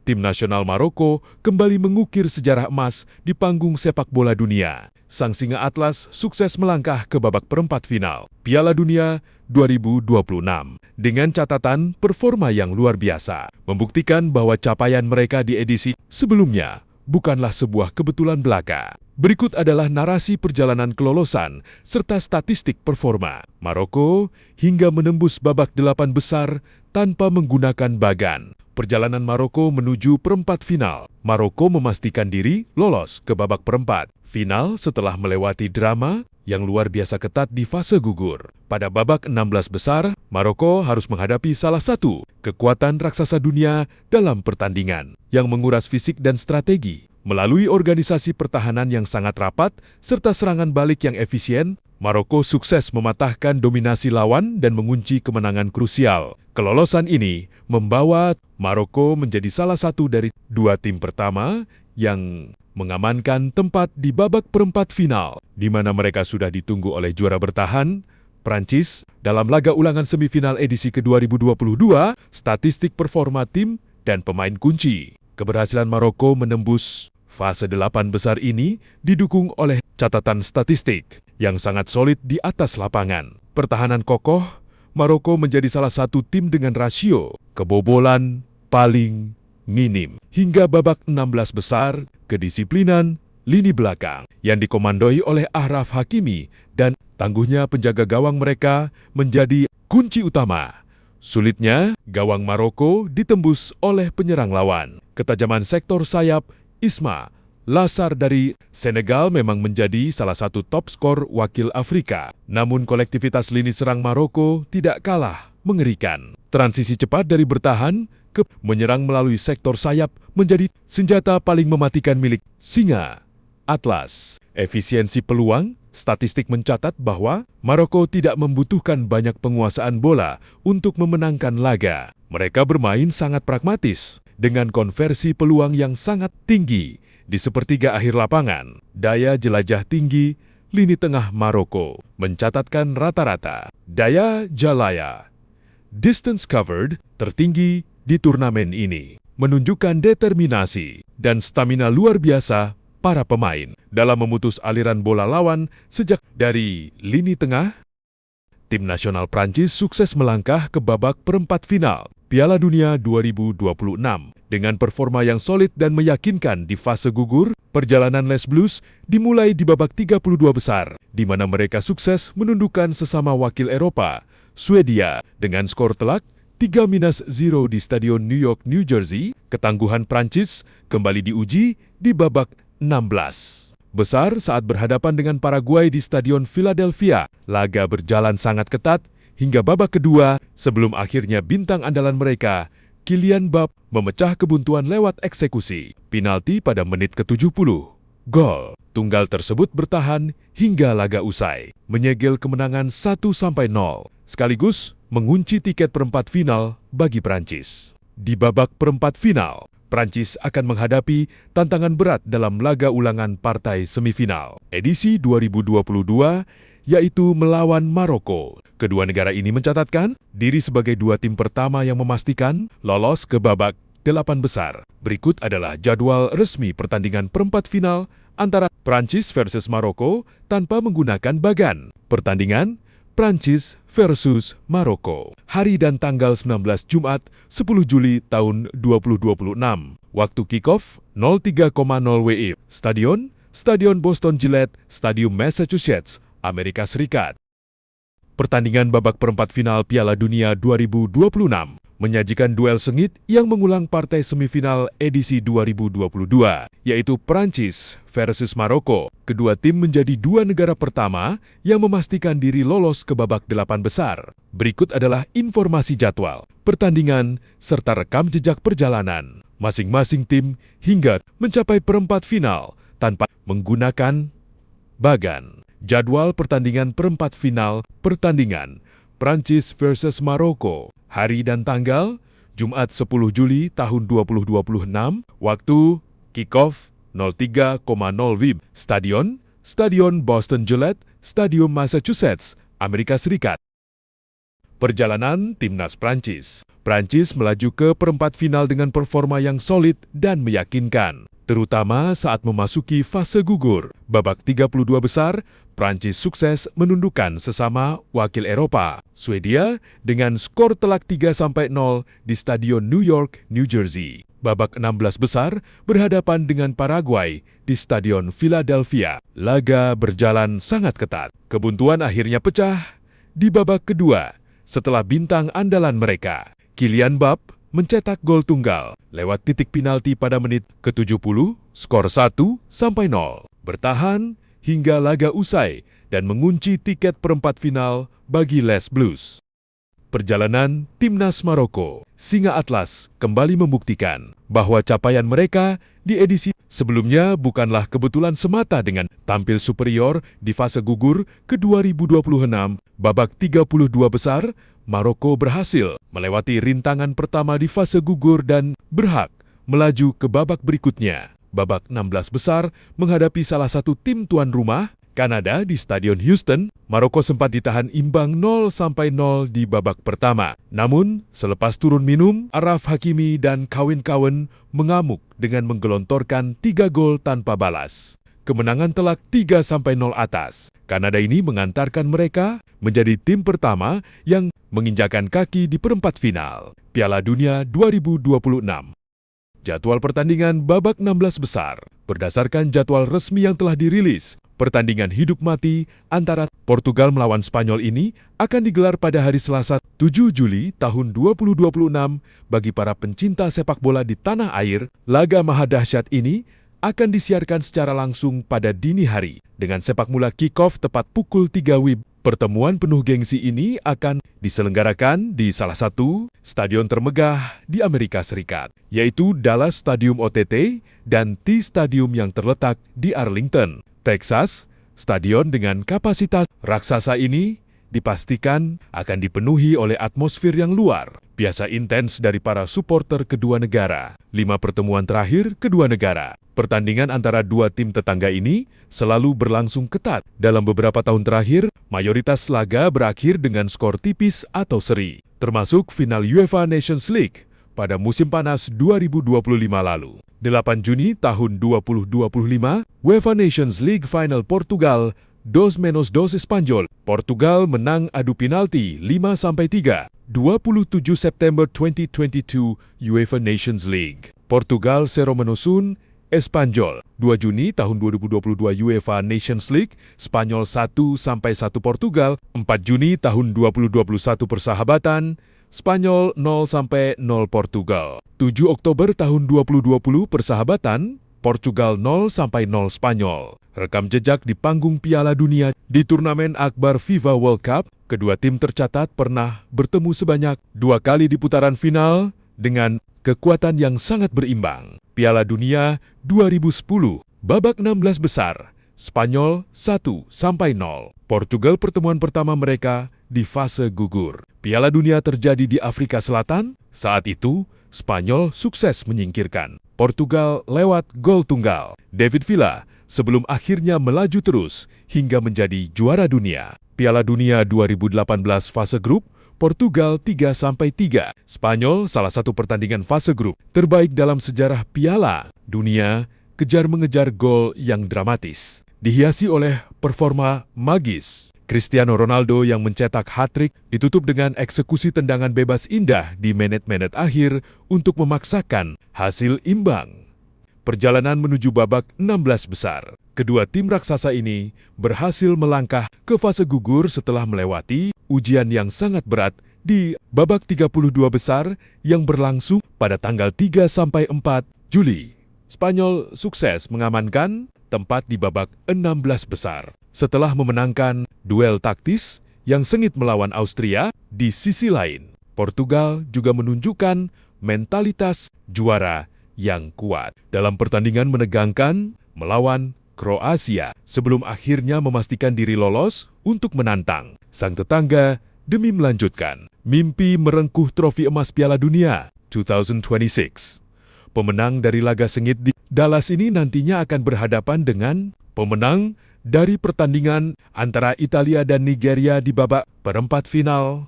Tim nasional Maroko kembali mengukir sejarah emas di panggung sepak bola dunia. Sang Singa Atlas sukses melangkah ke babak perempat final Piala Dunia 2026 dengan catatan performa yang luar biasa, membuktikan bahwa capaian mereka di edisi sebelumnya bukanlah sebuah kebetulan belaka. Berikut adalah narasi perjalanan kelolosan serta statistik performa Maroko hingga menembus babak 8 besar tanpa menggunakan bagan. Perjalanan Maroko menuju perempat final. Maroko memastikan diri lolos ke babak perempat final setelah melewati drama yang luar biasa ketat di fase gugur. Pada babak 16 besar, Maroko harus menghadapi salah satu kekuatan raksasa dunia dalam pertandingan yang menguras fisik dan strategi. Melalui organisasi pertahanan yang sangat rapat serta serangan balik yang efisien, Maroko sukses mematahkan dominasi lawan dan mengunci kemenangan krusial. Kelolosan ini membawa Maroko menjadi salah satu dari dua tim pertama yang mengamankan tempat di babak perempat final, di mana mereka sudah ditunggu oleh juara bertahan, Prancis, dalam laga ulangan semifinal edisi ke-2022, statistik performa tim dan pemain kunci. Keberhasilan Maroko menembus fase 8 besar ini didukung oleh catatan statistik yang sangat solid di atas lapangan. Pertahanan kokoh, Maroko menjadi salah satu tim dengan rasio kebobolan paling minim. Hingga babak 16 besar, kedisiplinan lini belakang yang dikomandoi oleh Achraf Hakimi dan tangguhnya penjaga gawang mereka menjadi kunci utama. Sulitnya, gawang Maroko ditembus oleh penyerang lawan. Ketajaman sektor sayap Isma Lassar dari Senegal memang menjadi salah satu top skor wakil Afrika. Namun kolektivitas lini serang Maroko tidak kalah mengerikan. Transisi cepat dari bertahan ke menyerang melalui sektor sayap menjadi senjata paling mematikan milik Singa Atlas. Efisiensi peluang, statistik mencatat bahwa Maroko tidak membutuhkan banyak penguasaan bola untuk memenangkan laga. Mereka bermain sangat pragmatis dengan konversi peluang yang sangat tinggi di sepertiga akhir lapangan. Daya jelajah tinggi lini tengah Maroko mencatatkan rata-rata daya jalaya distance covered tertinggi di turnamen ini, menunjukkan determinasi dan stamina luar biasa para pemain dalam memutus aliran bola lawan sejak dari lini tengah. Tim nasional Prancis sukses melangkah ke babak perempat final Piala Dunia 2026 dengan performa yang solid dan meyakinkan di fase gugur. Perjalanan Les Bleus dimulai di babak 32 besar, di mana mereka sukses menundukkan sesama wakil Eropa, Swedia, dengan skor telak 3-0 di Stadion New York, New Jersey. Ketangguhan Prancis kembali diuji di babak 16 besar saat berhadapan dengan Paraguay di Stadion Philadelphia. Laga berjalan sangat ketat hingga babak kedua sebelum akhirnya bintang andalan mereka, Kylian Mbappé, memecah kebuntuan lewat eksekusi penalti pada menit ke-70. Gol tunggal tersebut bertahan hingga laga usai, menyegel kemenangan 1-0, sekaligus mengunci tiket perempat final bagi Prancis. Di babak perempat final, Prancis akan menghadapi tantangan berat dalam laga ulangan partai semifinal edisi 2022, yaitu melawan Maroko. Kedua negara ini mencatatkan diri sebagai dua tim pertama yang memastikan lolos ke babak 8 besar. Berikut adalah jadwal resmi pertandingan perempat final antara Prancis versus Maroko tanpa menggunakan bagan. Pertandingan Prancis versus Maroko. Hari dan tanggal 19 Jumat 10 Juli tahun 2026. Waktu kick-off 03.00 WIB. Stadion Boston Gillette Stadium, Massachusetts, Amerika Serikat. Pertandingan babak perempat final Piala Dunia 2026 menyajikan duel sengit yang mengulang partai semifinal edisi 2022, yaitu Prancis versus Maroko. Kedua tim menjadi dua negara pertama yang memastikan diri lolos ke babak 8 besar. Berikut adalah informasi jadwal pertandingan serta rekam jejak perjalanan masing-masing tim hingga mencapai perempat final tanpa menggunakan bagan. Jadwal pertandingan perempat final pertandingan Prancis versus Maroko. Hari dan tanggal Jumat 10 Juli tahun 2026. Waktu kick-off 03.00 WIB. Stadion Boston Gillette Stadium, Massachusetts, Amerika Serikat. Perjalanan Timnas Prancis. Prancis melaju ke perempat final dengan performa yang solid dan meyakinkan, terutama saat memasuki fase gugur. Babak 32 besar, Prancis sukses menundukkan sesama wakil Eropa, Swedia, dengan skor telak 3-0 di Stadion New York, New Jersey. Babak 16 besar berhadapan dengan Paraguay di Stadion Philadelphia. Laga berjalan sangat ketat. Kebuntuan akhirnya pecah di babak kedua setelah bintang andalan mereka, Kylian Mbappé, mencetak gol tunggal lewat titik penalti pada menit ke-70, skor 1-0. Bertahan hingga laga usai dan mengunci tiket perempat final bagi Les Bleus. Perjalanan Timnas Maroko. Singa Atlas kembali membuktikan bahwa capaian mereka di edisi sebelumnya bukanlah kebetulan semata. Dengan tampil superior di fase gugur ke 2026, babak 32 besar, Maroko berhasil melewati rintangan pertama di fase gugur dan berhak melaju ke babak berikutnya. Babak 16 besar menghadapi salah satu tim tuan rumah, Kanada, di Stadion Houston. Maroko sempat ditahan imbang 0-0 di babak pertama. Namun, selepas turun minum, Achraf Hakimi dan kawan-kawan mengamuk dengan menggelontorkan 3 gol tanpa balas. Kemenangan telak 3-0 atas. Kanada ini mengantarkan mereka menjadi tim pertama yang menginjakan kaki di perempat final Piala Dunia 2026. Jadwal pertandingan babak 16 besar. Berdasarkan jadwal resmi yang telah dirilis, pertandingan hidup mati antara Portugal melawan Spanyol ini akan digelar pada hari Selasa 7 Juli tahun 2026 bagi para pencinta sepak bola di tanah air. Laga maha dahsyat ini akan disiarkan secara langsung pada dini hari dengan sepak bola kick-off tepat pukul 3 WIB. Pertemuan penuh gengsi ini akan diselenggarakan di salah satu stadion termegah di Amerika Serikat, yaitu Dallas Stadium OTT dan T-Stadium yang terletak di Arlington, Texas. Stadion dengan kapasitas raksasa ini dipastikan akan dipenuhi oleh atmosfer yang luar biasa intens dari para supporter kedua negara. 5 pertemuan terakhir kedua negara, pertandingan antara dua tim tetangga ini selalu berlangsung ketat. Dalam beberapa tahun terakhir, mayoritas laga berakhir dengan skor tipis atau seri, termasuk final UEFA Nations League pada musim panas 2025 lalu. 8 Juni tahun 2025, UEFA Nations League Final Portugal 2-2 Spanyol. Portugal menang adu penalti 5-3. 27 September 2022 UEFA Nations League. Portugal 0 menusun Espanyol. 2 Juni tahun 2022 UEFA Nations League, Spanyol 1-1 Portugal. 4 Juni tahun 2021 persahabatan, Spanyol 0-0 Portugal. 7 Oktober tahun 2020 persahabatan, Portugal 0-0 Spanyol. Rekam jejak di panggung Piala Dunia. Di turnamen akbar FIFA World Cup, kedua tim tercatat pernah bertemu sebanyak 2 kali di putaran final dengan kekuatan yang sangat berimbang. Piala Dunia 2010, babak 16 besar, Spanyol 1-0. Portugal pertemuan pertama mereka di fase gugur. Piala Dunia terjadi di Afrika Selatan. Saat itu, Spanyol sukses menyingkirkan Portugal lewat gol tunggal David Villa sebelum akhirnya melaju terus hingga menjadi juara dunia. Piala Dunia 2018 fase grup, Portugal 3-3. Spanyol salah satu pertandingan fase grup terbaik dalam sejarah Piala Dunia, kejar-mengejar gol yang dramatis, dihiasi oleh performa magis. Cristiano Ronaldo yang mencetak hat-trick ditutup dengan eksekusi tendangan bebas indah di menit-menit akhir untuk memaksakan hasil imbang. Perjalanan menuju babak 16 besar. Kedua tim raksasa ini berhasil melangkah ke fase gugur setelah melewati ujian yang sangat berat di babak 32 besar yang berlangsung pada tanggal 3-4 Juli. Spanyol sukses mengamankan tempat di babak 16 besar setelah memenangkan duel taktis yang sengit melawan Austria. Di sisi lain, Portugal juga menunjukkan mentalitas juara yang kuat dalam pertandingan menegangkan melawan Kroasia sebelum akhirnya memastikan diri lolos untuk menantang sang tetangga demi melanjutkan mimpi merengkuh trofi emas Piala Dunia 2026. Pemenang dari laga sengit di Dallas ini nantinya akan berhadapan dengan pemenang dari pertandingan antara Italia dan Nigeria di babak perempat final